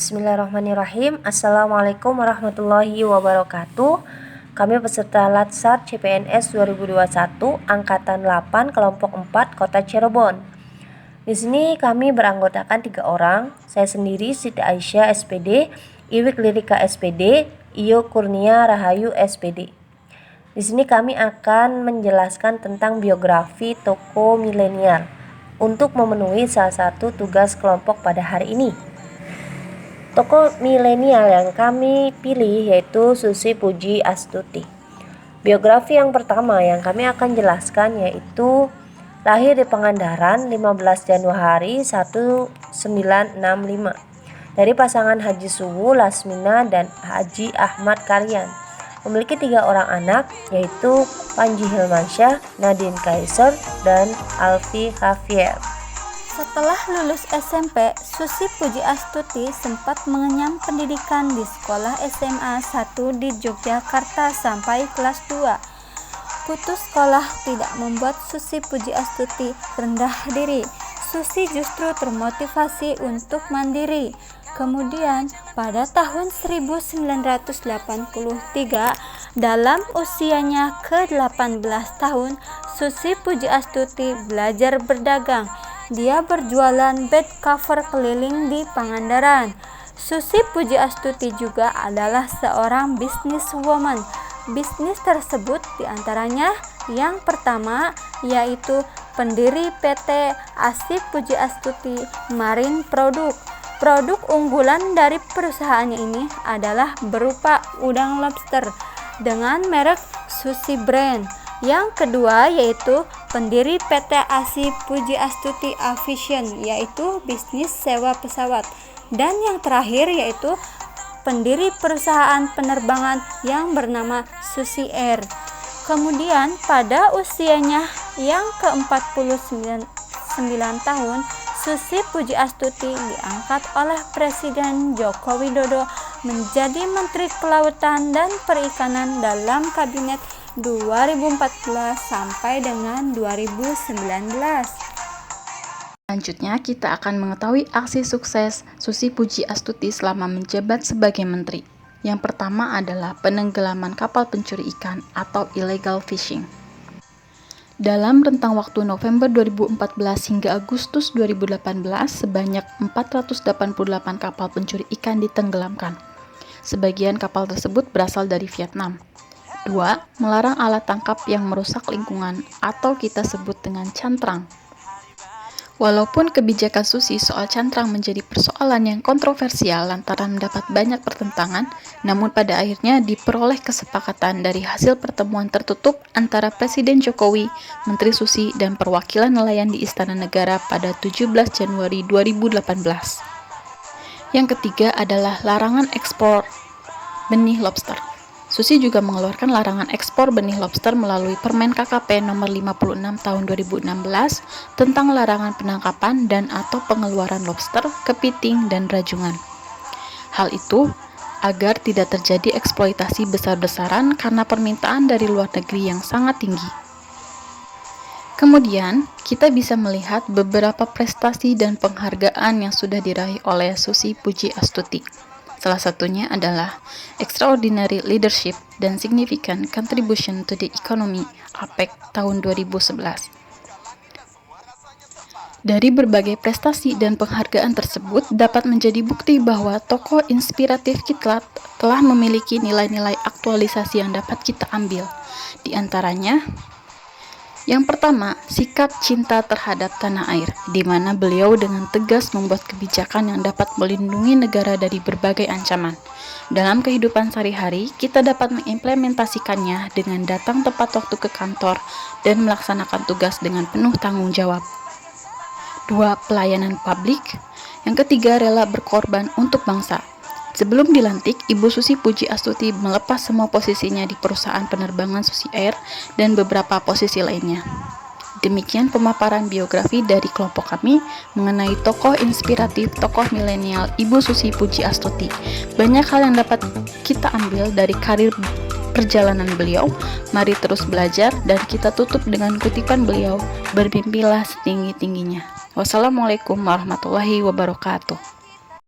Bismillahirrahmanirrahim. Assalamualaikum warahmatullahi wabarakatuh. Kami peserta Latsar CPNS 2021 Angkatan 8 Kelompok 4 Kota Cirebon. Di sini kami beranggotakan 3 orang. Saya sendiri Siti Aisyah SPD, Iwik Lirika SPD, Iyo Kurnia Rahayu SPD. Di sini kami akan menjelaskan tentang biografi tokoh milenial untuk memenuhi salah satu tugas kelompok pada hari ini. Tokoh milenial yang kami pilih yaitu Susi Puji Astuti. Biografi yang pertama yang kami akan jelaskan yaitu lahir di Pangandaran 15 Januari 1965 dari pasangan Haji Suwu Lasmina dan Haji Ahmad Karyan. Memiliki 3 orang anak yaitu Panji Hilmansyah, Nadine Kaiser, dan Alfi Xavier. Setelah lulus SMP, Susi Puji Astuti sempat mengenyam pendidikan di sekolah SMA 1 di Yogyakarta sampai kelas 2. Putus sekolah tidak membuat Susi Puji Astuti rendah diri. Susi justru termotivasi untuk mandiri. Kemudian pada tahun 1983, dalam usianya ke-18 tahun, Susi Puji Astuti belajar berdagang. Dia berjualan bed cover keliling di Pangandaran. Susi Puji Astuti juga adalah seorang businesswoman. Bisnis tersebut diantaranya yang pertama yaitu pendiri PT Asih Puji Astuti Marine Produk. Produk unggulan dari perusahaannya ini adalah berupa udang lobster dengan merek Susi Brand. Yang kedua yaitu pendiri PT Asih Puji Astuti Aviation, yaitu bisnis sewa pesawat. Dan yang terakhir yaitu pendiri perusahaan penerbangan yang bernama Susi Air. Kemudian pada usianya yang ke-49 tahun, Susi Puji Astuti diangkat oleh Presiden Joko Widodo menjadi Menteri Kelautan dan Perikanan dalam Kabinet 2014 sampai dengan 2019. Selanjutnya kita akan mengetahui aksi sukses Susi Puji Astuti selama menjabat sebagai menteri. Yang pertama adalah penenggelaman kapal pencuri ikan atau illegal fishing. Dalam rentang waktu November 2014 hingga Agustus 2018, sebanyak 488 kapal pencuri ikan ditenggelamkan. Sebagian kapal tersebut berasal dari Vietnam. 2. Melarang alat tangkap yang merusak lingkungan atau kita sebut dengan cantrang. Walaupun kebijakan Susi soal cantrang menjadi persoalan yang kontroversial lantaran mendapat banyak pertentangan, namun pada akhirnya diperoleh kesepakatan dari hasil pertemuan tertutup antara Presiden Jokowi, Menteri Susi, dan perwakilan nelayan di Istana Negara pada 17 Januari 2018. Yang ketiga adalah larangan ekspor benih lobster. Susi juga mengeluarkan larangan ekspor benih lobster melalui Permen KKP nomor 56 tahun 2016 tentang larangan penangkapan dan atau pengeluaran lobster, kepiting, dan rajungan. Hal itu agar tidak terjadi eksploitasi besar-besaran karena permintaan dari luar negeri yang sangat tinggi. Kemudian, kita bisa melihat beberapa prestasi dan penghargaan yang sudah diraih oleh Susi Puji Astuti. Salah satunya adalah Extraordinary Leadership dan Significant Contribution to the Economy APEC tahun 2011. Dari berbagai prestasi dan penghargaan tersebut dapat menjadi bukti bahwa tokoh inspiratif kita telah memiliki nilai-nilai aktualisasi yang dapat kita ambil. Di antaranya, yang pertama, sikap cinta terhadap tanah air, di mana beliau dengan tegas membuat kebijakan yang dapat melindungi negara dari berbagai ancaman. Dalam kehidupan sehari-hari, kita dapat mengimplementasikannya dengan datang tepat waktu ke kantor dan melaksanakan tugas dengan penuh tanggung jawab. 2. Pelayanan publik. Yang ketiga, rela berkorban untuk bangsa. Sebelum dilantik, Ibu Susi Puji Astuti melepas semua posisinya di perusahaan penerbangan Susi Air dan beberapa posisi lainnya. Demikian pemaparan biografi dari kelompok kami mengenai tokoh inspiratif, tokoh milenial Ibu Susi Puji Astuti. Banyak hal yang dapat kita ambil dari karir perjalanan beliau. Mari terus belajar dan kita tutup dengan kutipan beliau, bermimpilah setinggi-tingginya. Wassalamualaikum warahmatullahi wabarakatuh.